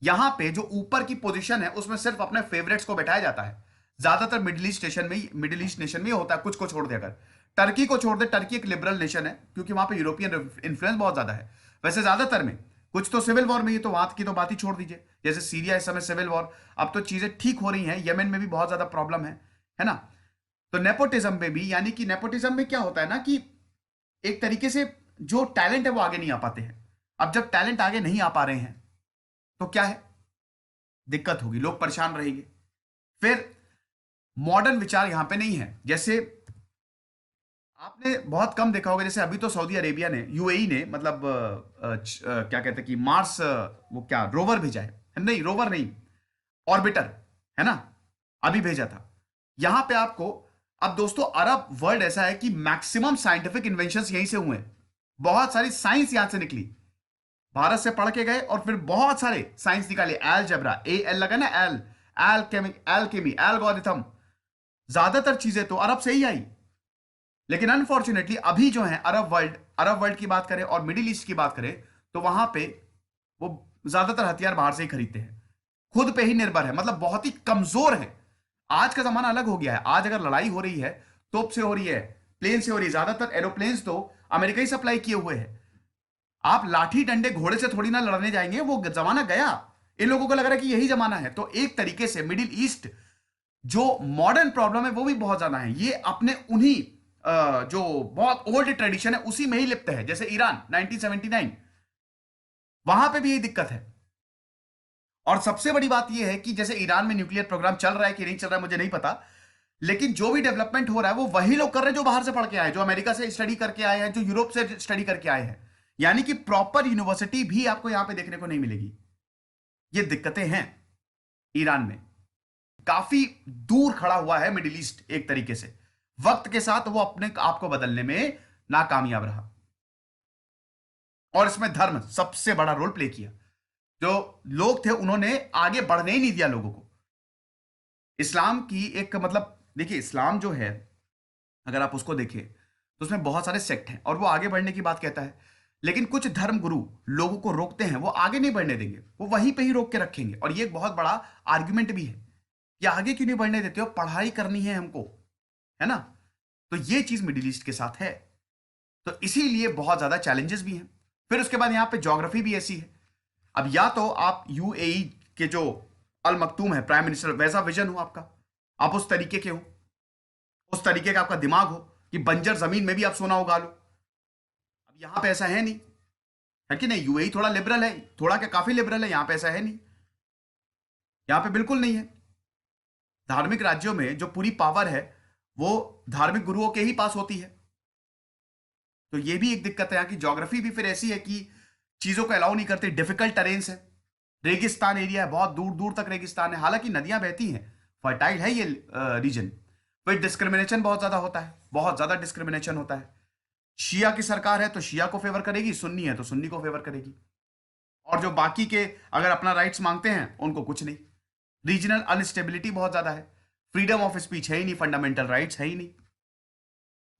यहां पे जो ऊपर की पोजीशन है उसमें सिर्फ अपने फेवरेट्स को बैठाया जाता है। ज्यादातर मिडिल ईस्ट नेशन में ही होता है। कुछ को छोड़ दे, अगर टर्की को छोड़ दे, टर्की एक लिबरल नेशन है क्योंकि वहां पे यूरोपियन इन्फ्लुएंस बहुत ज्यादा है। वैसे ज्यादातर में कुछ तो सिविल वॉर में ही, तो वहां की तो बात ही छोड़ दीजिए। जैसे सीरिया इस समय सिविल वॉर, अब तो चीजें ठीक हो रही हैं। यमन में भी बहुत ज्यादा प्रॉब्लम है ना। तो नेपोटिज्म में भी, यानी कि नेपोटिज्म में क्या होता है ना कि एक तरीके से जो टैलेंट है वो आगे नहीं आ पाते हैं। अब जब टैलेंट आगे नहीं आ पा रहे हैं तो क्या है, दिक्कत होगी, लोग परेशान रहेंगे। फिर मॉडर्न विचार यहां पे नहीं है। जैसे आपने बहुत कम देखा होगा, जैसे अभी तो सऊदी अरेबिया ने, यूएई ने, मतलब क्या कहते हैं कि मार्स, वो क्या रोवर भेजा है, नहीं रोवर नहीं, ऑर्बिटर, है ना, अभी भेजा था यहां पे आपको। अब दोस्तों, अरब वर्ल्ड ऐसा है कि मैक्सिमम साइंटिफिक इन्वेंशंस यहीं से हुए हैं। बहुत सारी साइंस यहां से निकली, भारत से पढ़ के गए और फिर बहुत सारे साइंस निकाले। एलजेब्रा, ए एल लगा ना, एल, एल्केमी, एल्गोरिथम, ज्यादातर चीजें तो अरब से ही आई। लेकिन अनफॉर्चुनेटली अभी जो है अरब वर्ल्ड की बात करें और मिडिल ईस्ट की बात करें तो वहां पे वो ज्यादातर हथियार बाहर से ही खरीदते हैं, खुद पे ही निर्भर है, मतलब बहुत ही कमजोर है। आज का जमाना अलग हो गया है। आज अगर लड़ाई हो रही है, तोप से हो रही है, प्लेन से हो रही है, ज्यादातर एरोप्लेन्स तो अमेरिका ही सप्लाई किए हुए हैं। आप लाठी डंडे घोड़े से थोड़ी ना लड़ने जाएंगे, वो जमाना गया। इन लोगों को लग रहा है कि यही जमाना है। तो एक तरीके से मिडिल ईस्ट जो मॉडर्न प्रॉब्लम है वो भी बहुत ज्यादा है। ये अपने उन्हीं जो बहुत ओल्ड ट्रेडिशन है उसी में ही लिप्त है। जैसे ईरान 1979, वहां पे भी यही दिक्कत है। और सबसे बड़ी बात यह है कि जैसे ईरान में न्यूक्लियर प्रोग्राम चल रहा है कि नहीं चल रहा है मुझे नहीं पता, लेकिन जो भी डेवलपमेंट हो रहा है वो वही लोग कर रहे हैं जो बाहर से पढ़ के आए, जो अमेरिका से स्टडी करके आए हैं, जो यूरोप से स्टडी करके आए हैं। यानी कि प्रॉपर यूनिवर्सिटी भी आपको यहां पे देखने को नहीं मिलेगी। ये दिक्कतें हैं ईरान में। काफी दूर खड़ा हुआ है मिडिल ईस्ट एक तरीके से। वक्त के साथ वो अपने आप को बदलने में नाकामयाब रहा और इसमें धर्म सबसे बड़ा रोल प्ले किया। जो लोग थे उन्होंने आगे बढ़ने ही नहीं दिया लोगों को। इस्लाम की एक मतलब, देखिए इस्लाम जो है अगर आप उसको देखें तो उसमें बहुत सारे सेक्ट हैं और वो आगे बढ़ने की बात कहता है। लेकिन कुछ धर्म गुरु लोगों को रोकते हैं, वो आगे नहीं बढ़ने देंगे, वो वहीं पे ही रोक के रखेंगे। और ये एक बहुत बड़ा आर्ग्यूमेंट भी है कि आगे क्यों नहीं बढ़ने देते हो, पढ़ाई करनी है हमको, है ना। तो ये चीज मिडिल ईस्ट के साथ है, तो इसीलिए बहुत ज्यादा चैलेंजेस भी हैं। फिर उसके बाद यहां पे ज्योग्राफी भी ऐसी है। अब या तो आप यूएई के जो अल मखतूम है प्राइम मिनिस्टर, वैसा विजन हो आपका, आप उस तरीके के हो, उस तरीके का आपका दिमाग हो कि बंजर जमीन में भी आप सोना उगा लो। अब यहां पे ऐसा है नहीं, है कि नहीं। यूएई थोड़ा लिबरल है, थोड़ा क्या काफी लिबरल है, यहां पे ऐसा है नहीं, यहां पे बिल्कुल नहीं है। धार्मिक राज्यों में जो पूरी पावर है वो धार्मिक गुरुओं के ही पास होती है। तो ये भी एक दिक्कत है। यहाँ की ज्योग्राफी भी फिर ऐसी है कि चीजों को अलाउ नहीं करती, डिफिकल्ट टेरेन्स है, रेगिस्तान एरिया है, बहुत दूर दूर तक रेगिस्तान है, हालांकि नदियां बहती हैं, फर्टाइल है ये रीजन। फिर डिस्क्रिमिनेशन बहुत ज्यादा होता है, बहुत ज्यादा डिस्क्रिमिनेशन होता है। शिया की सरकार है तो शिया को फेवर करेगी, सुन्नी है तो सुन्नी को फेवर करेगी, और जो बाकी के अगर अपना राइट्स मांगते हैं उनको कुछ नहीं। रीजनल अनस्टेबिलिटी बहुत ज्यादा है, फ्रीडम ऑफ स्पीच है ही नहीं, फंडामेंटल राइट्स है ही नहीं।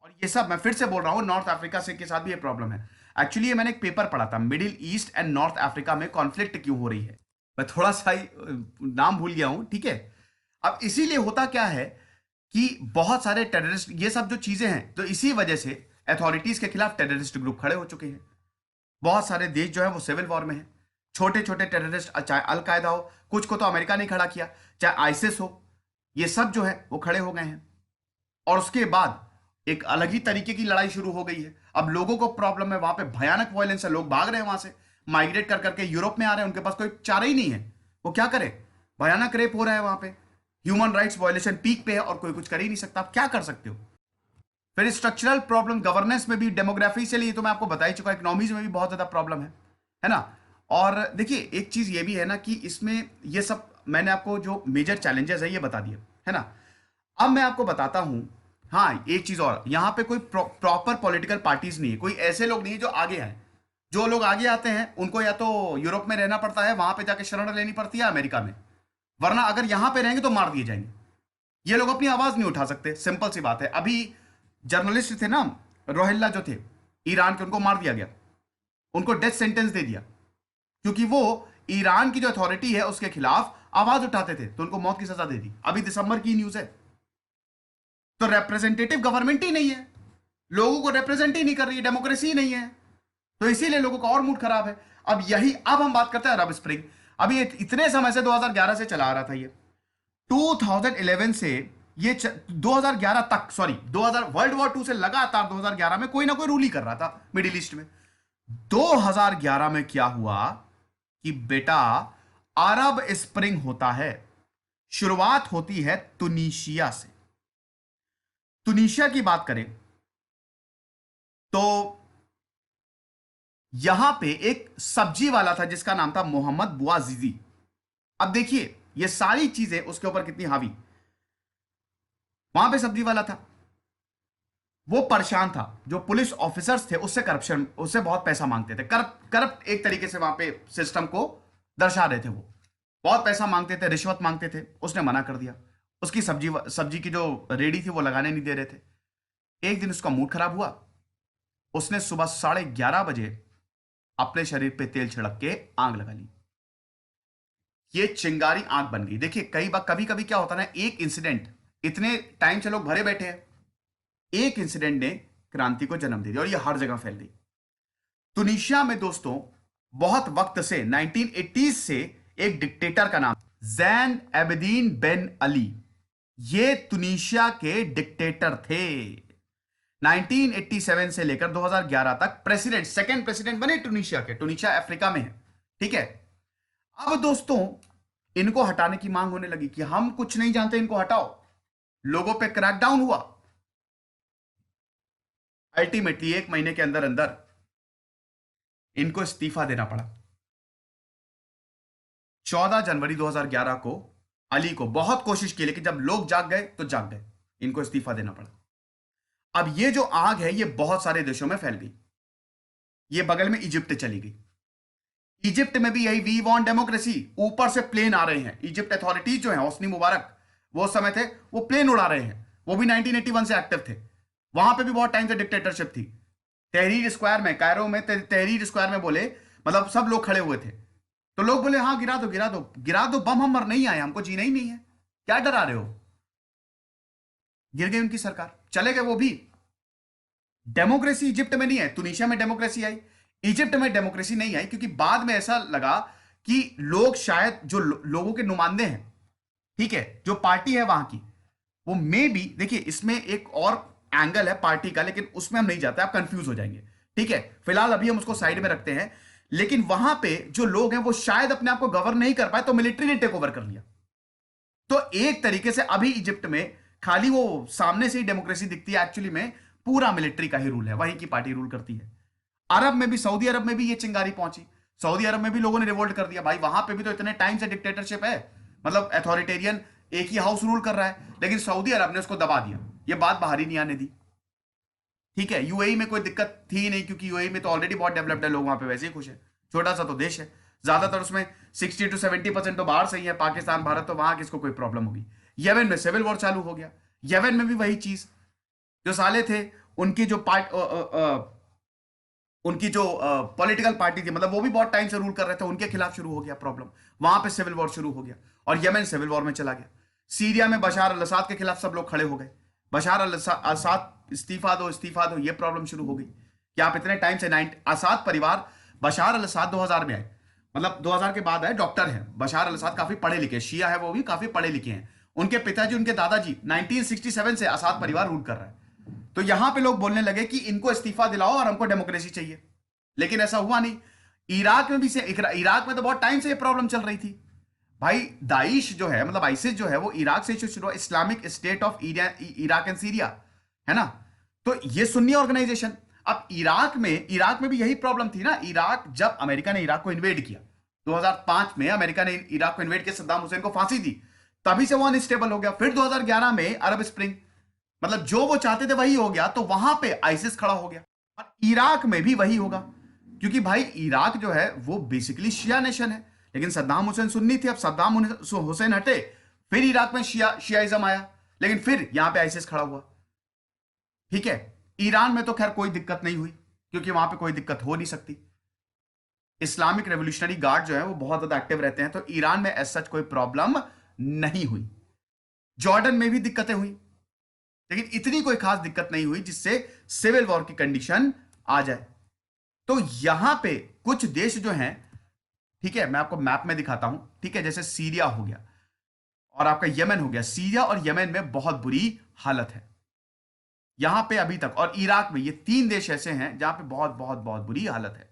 और ये सब मैं फिर से बोल रहा हूं, नॉर्थ अफ्रीका से के साथ भी ये प्रॉब्लम है। एक्चुअली ये मैंने एक पेपर पढ़ा था, middle east and north Africa में कॉन्फ्लिक्ट क्यों हो रही है। मैं थोड़ा सा ही नाम भूल गया हूं, ठीक है। अब इसीलिए होता क्या है कि बहुत सारे टेररिस्ट, ये सब जो चीजें हैं, तो इसी वजह से अथॉरिटीज के खिलाफ टेररिस्ट ग्रुप खड़े हो चुके हैं। बहुत सारे देश जो है वो सिविल वॉर में है। छोटे छोटे टेररिस्ट, चाहे अलकायदा हो, कुछ को तो अमेरिका ने खड़ा किया, चाहे आईसिस हो, ये सब जो है वो खड़े हो गए हैं। और उसके बाद एक अलग ही तरीके की लड़ाई शुरू हो गई है। अब लोगों को प्रॉब्लम है, वहां पे भयानक वायलेंस है, लोग भाग रहे हैं वहां से, माइग्रेट कर करके यूरोप में आ रहे हैं, उनके पास कोई चारा ही नहीं है, वो क्या करें। भयानक रेप हो रहा है वहां पे, ह्यूमन राइट्स वायलेशन पीक पे है, और कोई कुछ कर ही नहीं सकता। आप क्या कर सकते हो। फिर स्ट्रक्चरल प्रॉब्लम गवर्नेंस में भी, डेमोग्राफी से लिए तो मैं आपको बता ही चुका, इकोनॉमीज में भी बहुत ज्यादा प्रॉब्लम है ना। और देखिए एक चीज ये भी है ना कि इसमें ये सब मैंने आपको जो मेजर चैलेंजेस है ये बता दिए, है ना। अब मैं आपको बताता हूं, हाँ एक चीज और, यहां पे कोई प्रॉपर पॉलिटिकल पार्टीज नहीं है, कोई ऐसे लोग नहीं है जो आगे आए। जो लोग आगे आते हैं उनको या तो यूरोप में रहना पड़ता है, वहां पे जाके शरण लेनी पड़ती है अमेरिका में, वरना अगर यहां पे रहेंगे तो मार दिए जाएंगे। ये लोग अपनी आवाज नहीं उठा सकते, सिंपल सी बात है। अभी जर्नलिस्ट थे ना, रोहिल्ला जो थे ईरान के, उनको मार दिया गया, उनको डेथ सेंटेंस दे दिया, क्योंकि वो ईरान की जो अथॉरिटी है उसके खिलाफ आवाज उठाते थे, तो उनको मौत की सजा दे दी। अभी दिसंबर की न्यूज है। तो रिप्रेजेंटेटिव गवर्नमेंट ही नहीं है, लोगों को रिप्रेजेंट ही नहीं कर रही है, डेमोक्रेसी ही नहीं है, तो इसीलिए लोगों का और मूड खराब है। अब हम बात करते हैं अरब स्प्रिंग। अभी ये इतने समय से 2011 से चला आ रहा था, ये 2011 से ये 2011 तक, सॉरी 2000 वर्ल्ड वॉर 2 से लगातार 2011 में कोई ना कोई रूल ही कर रहा था मिडिल ईस्ट में। 2011 में क्या हुआ कि बेटा अरब स्प्रिंग होता है। शुरुआत होती है तुनिशिया से। तुनिशिया की बात करें तो यहां पे एक सब्जी वाला था जिसका नाम था मोहम्मद बुआजीजी। अब देखिए ये सारी चीजें उसके ऊपर कितनी हावी। वहां पे सब्जी वाला था, वो परेशान था, जो पुलिस ऑफिसर्स थे उससे करप्शन, उससे बहुत पैसा मांगते थे, करप्ट करप्ट एक तरीके से वहां पे सिस्टम को दर्शा रहे थे। वो बहुत पैसा मांगते थे, रिश्वत मांगते थे। उसने मना कर दिया, उसकी सब्जी सब्जी की जो रेडी थी वो लगाने नहीं दे रहे थे। एक दिन उसका मूड खराब हुआ, उसने सुबह 11:30 बजे अपने शरीर पे तेल छिड़क के आग लगा ली। ये चिंगारी आग बन गई। देखिए कई बार, कभी कभी क्या होता है ना, एक इंसिडेंट, इतने टाइम से लोग भरे बैठे हैं, एक इंसिडेंट ने क्रांति को जन्म दे दिया और ये हर जगह फैल गई। तुनिशिया में दोस्तों बहुत वक्त से, 1980s से एक डिक्टेटर का नाम जैन एबदीन बेन अली, ये तुनिशिया के डिक्टेटर थे। 1987 से लेकर 2011 तक प्रेसिडेंट, सेकंड प्रेसिडेंट बने टूनिशिया के। टूनिशिया अफ्रीका में है, ठीक है। अब दोस्तों इनको हटाने की मांग होने लगी कि हम कुछ नहीं जानते, इनको हटाओ। लोगों पे क्रैकडाउन हुआ। अल्टीमेटली 1 महीने के अंदर अंदर इनको इस्तीफा देना पड़ा। 14 जनवरी 2011 को अली को बहुत कोशिश की, लेकिन जब लोग जाग गए तो जाग गए, इनको इस्तीफा देना पड़ा। अब ये जो आग है ये बहुत सारे देशों में फैल गई। ये बगल में इजिप्ट चली गई। इजिप्ट में भी यही, वी वांट डेमोक्रेसी, ऊपर से प्लेन आ रहे हैं। इजिप्ट अथॉरिटीज जो है, होस्नी मुबारक वो समय थे, वो प्लेन उड़ा रहे हैं। वो भी 1981 से एक्टिव थे। वहां पे भी बहुत टाइम से डिक्टेटरशिप थी। तहरीर स्क्वायर में, कायरो में तहरीर स्क्वायर में बोले, मतलब सब लोग खड़े हुए थे, तो लोग बोले हाँ गिरा दो गिरा दो गिरा दो बम, हम मर नहीं आए, हमको जीना ही नहीं है, क्या डरा रहे हो। गिर गई उनकी सरकार, चले गए वो भी। डेमोक्रेसी इजिप्ट में नहीं है, तुनिशिया में डेमोक्रेसी आई, इजिप्ट में डेमोक्रेसी नहीं आई, क्योंकि बाद में ऐसा लगा कि लोग शायद जो लोगों के नुमाइंदे हैं, ठीक है, जो पार्टी है वहां की, वो मे भी, देखिए इसमें एक और एंगल है पार्टी का, लेकिन उसमें हम नहीं जाते, आप कंफ्यूज हो जाएंगे, ठीक है। फिलहाल अभी हम उसको साइड में रखते हैं। लेकिन वहां पे जो लोग हैं वो शायद अपने आप को गवर्न नहीं कर पाए, तो मिलिट्री ने टेक ओवर कर लिया। तो एक तरीके से अभी इजिप्ट में खाली वो सामने से ही डेमोक्रेसी दिखती है, एक्चुअली में पूरा मिलिट्री का ही रूल है, वहीं की पार्टी रूल करती है। अरब में भी, सऊदी अरब में भी ये चिंगारी पहुंची। सऊदी अरब में भी लोगों ने रिवोल्ट कर दिया। भाई वहां पे भी तो इतने टाइम से डिक्टेटरशिप है, मतलब अथॉरिटेरियन एक ही हाउस रूल कर रहा है, लेकिन सऊदी अरब ने उसको दबा दिया। ये बात बाहर ही नहीं आने दी, ठीक है। यूएई में कोई दिक्कत थी नहीं, क्योंकि यूएई में तो ऑलरेडी बहुत डेवलप्ड है, लोग वहां पे वैसे ही खुश है, छोटा सा तो देश है, ज्यादातर उसमें 60 to 70% तो बाहर से ही है, पाकिस्तान भारत, तो वहां किसको कोई प्रॉब्लम होगी। यमन में सिविल वॉर चालू हो गया। यमन में भी वही चीज, जो साले थे उनकी जो पार्ट उनकी जो पॉलिटिकल पार्टी थी, मतलब वो भी बहुत टाइम से रूल कर रहे थे, उनके खिलाफ शुरू हो गया प्रॉब्लम, वहां पे सिविल वॉर शुरू हो गया और यमन सिविल वॉर में चला गया। सीरिया में बशार अल असद के खिलाफ सब लोग खड़े हो गए, बशार अल असद इस्तीफा दो, ये प्रॉब्लम शुरू हो गई कि आप इतने टाइम से असद परिवार, बशार अल असद 2000 में आए, मतलब 2000 के बाद आए, डॉक्टर हैं बशार अल असद, काफी पढ़े लिखे, शिया है वो भी, काफी पढ़े लिखे हैं। उनके पिताजी, उनके दादाजी 1967 से असद परिवार रूल कर रहा है। तो यहां पे लोग बोलने लगे कि इनको इस्तीफा दिलाओ और हमको डेमोक्रेसी चाहिए, लेकिन ऐसा हुआ नहीं। इराक में भी से इराक में तो बहुत टाइम से ये प्रॉब्लम चल रही थी भाई। दाइश जो है, मतलब आइसिस जो है, वो इराक से शुरू हुआ, Islamic state of Iraq and Syria, है ना। तो ये सुन्नी ऑर्गेनाइजेशन। अब इराक में भी यही प्रॉब्लम थी ना। इराक, जब अमेरिका ने इराक को इन्वेड किया 2005 में, अमेरिका ने इराक को इन्वेड किया, सद्दाम हुसैन को फांसी दी, तभी से वो अनस्टेबल हो गया। फिर 2011 में अरब स्प्रिंग, मतलब जो वो चाहते थे वही हो गया, तो वहां पे आइसिस खड़ा हो गया। और इराक में भी वही होगा, क्योंकि भाई इराक जो है वो बेसिकली शिया नेशन है, लेकिन सद्दाम हुसैन सुन्नी थे। अब सद्दाम हुसैन हटे, फिर इराक में शियाइज्म आया, लेकिन फिर यहां पे आइसिस खड़ा हुआ। ठीक है, ईरान में तो खैर कोई दिक्कत नहीं हुई, क्योंकि वहां पे कोई दिक्कत हो नहीं सकती। इस्लामिक रेवोल्यूशनरी गार्ड जो है वो बहुत ज्यादा एक्टिव रहते हैं, तो ईरान में एज सच कोई प्रॉब्लम नहीं हुई। जॉर्डन में भी दिक्कतें हुई, लेकिन इतनी कोई खास दिक्कत नहीं हुई जिससे सिविल वॉर की कंडीशन आ जाए। तो यहां पे कुछ देश जो हैं, ठीक है, मैं आपको मैप में दिखाता हूं, ठीक है, जैसे सीरिया हो गया और आपका यमन हो गया। सीरिया और यमन में बहुत बुरी हालत है यहां पे अभी तक, और इराक में, ये 3 देश ऐसे हैं जहां पे बहुत बहुत बहुत बुरी हालत है।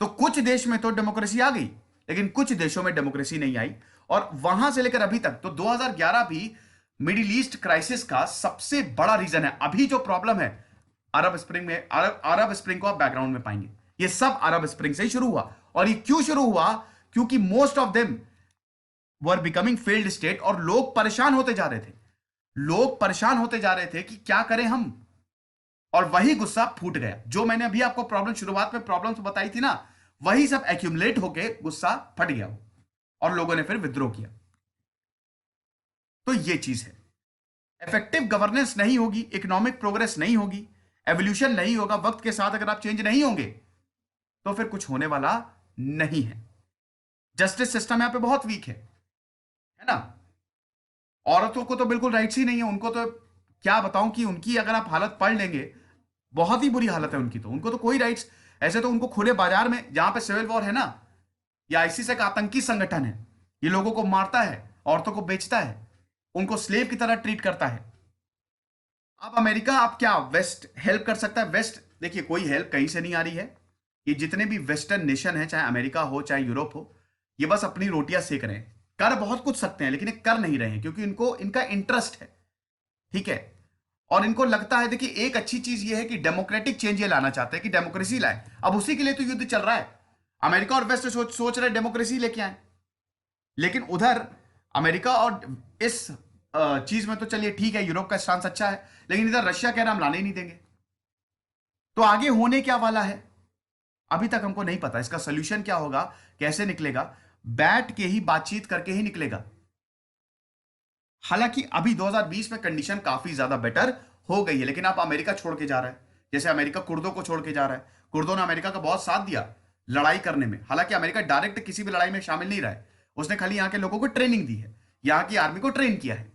तो कुछ देश में तो डेमोक्रेसी आ गई, लेकिन कुछ देशों में डेमोक्रेसी नहीं आई, और वहां से लेकर अभी तक। तो 2011 भी मिडिल ईस्ट क्राइसिस का सबसे बड़ा रीजन है। अभी जो प्रॉब्लम है अरब स्प्रिंग में, अरब स्प्रिंग को आप बैकग्राउंड में पाएंगे, ये सब अरब स्प्रिंग से ही शुरू हुआ। और ये क्यों शुरू हुआ? क्योंकि most of them were becoming failed state, और लोग परेशान होते जा रहे थे। लोग परेशान होते जा रहे थे कि क्या करें हम, और वही गुस्सा फूट गया। जो मैंने अभी आपको प्रॉब्लम, शुरुआत में प्रॉब्लम्स बताई थी ना, वही सब एक्यूमुलेट होके गुस्सा फट गया और लोगों ने फिर विद्रोह किया। तो ये चीज है, इफेक्टिव गवर्नेंस नहीं होगी, इकोनॉमिक प्रोग्रेस नहीं होगी, एवोल्यूशन नहीं होगा, वक्त के साथ अगर आप चेंज नहीं होंगे तो फिर कुछ होने वाला नहीं है। जस्टिस सिस्टम यहां पे बहुत वीक है ना। औरतों को तो बिल्कुल राइट्स ही नहीं है, उनको तो क्या बताऊं कि उनकी अगर आप हालत पढ़ लेंगे, बहुत ही बुरी हालत है उनकी, तो उनको तो कोई राइट्स। ऐसे तो उनको खुले बाजार में, जहां पे सिविल वॉर है ना, ये आईसिस एक आतंकी संगठन है, ये लोगों को मारता है, औरतों को बेचता है, उनको स्लेव की तरह ट्रीट करता है। अब अमेरिका, आप क्या वेस्ट हेल्प कर सकता है? वेस्ट, देखिए, कोई हेल्प कहीं से नहीं आ रही है। ये जितने भी वेस्टर्न नेशन है, चाहे अमेरिका हो चाहे यूरोप हो, ये बस अपनी रोटियां सेक रहे हैं। कर बहुत कुछ सकते हैं, लेकिन ये कर नहीं रहे हैं, क्योंकि इनको, इनका इंटरेस्ट है, ठीक है। और इनको लगता है, देखिए, एक अच्छी चीज ये है कि डेमोक्रेटिक चेंज ये लाना चाहते हैं कि डेमोक्रेसी लाए। अब उसी के लिए तो युद्ध चल रहा है। अमेरिका और वेस्ट सोच रहे डेमोक्रेसी लेके आए, लेकिन उधर अमेरिका और इस चीज में तो चलिए ठीक है, यूरोप का स्टांस अच्छा है, लेकिन इधर रशिया कह रहा हम लाने ही नहीं देंगे। तो आगे होने क्या वाला है अभी तक हमको नहीं पता। इसका सोल्यूशन क्या होगा, कैसे निकलेगा, बैठ के ही, बातचीत करके ही निकलेगा। हालांकि अभी 2020 में कंडीशन काफी ज्यादा बेटर हो गई है, लेकिन आप अमेरिका छोड़ के जा रहा है, जैसे अमेरिका कुर्दों को छोड़ के जा रहा है। कुर्दों ने अमेरिका का बहुत साथ दिया लड़ाई करने में। हालांकि अमेरिका डायरेक्ट किसी भी लड़ाई में शामिल नहीं रहा है, उसने खाली यहां के लोगों को ट्रेनिंग दी है, यहां की आर्मी को ट्रेन किया है।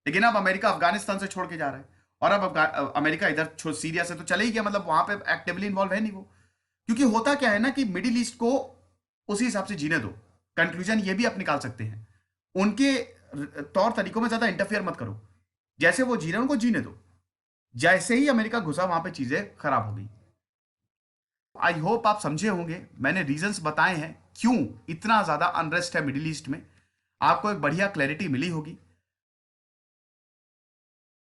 लेकिन अब अमेरिका अफगानिस्तान से छोड़ के जा रहा है, और अब अमेरिका इधर सीरिया से तो चले ही गया, मतलब वहां पे एक्टिवली इन्वॉल्व है नहीं वो। क्योंकि होता क्या है ना कि मिडिल ईस्ट को उसी हिसाब से जीने दो। कंक्लूजन ये भी आप निकाल सकते हैं, उनके तौर तरीकों में ज्यादा इंटरफेयर मत करो, जैसे वो जी रहे हैं उनको जीने दो। जैसे ही अमेरिका घुसा, वहां पे चीजें खराब हो गई। आई होप आप समझे होंगे, मैंने रीजंस बताए हैं क्यों इतना ज्यादा अनरेस्ट है मिडिल ईस्ट में, आपको एक बढ़िया क्लैरिटी मिली होगी।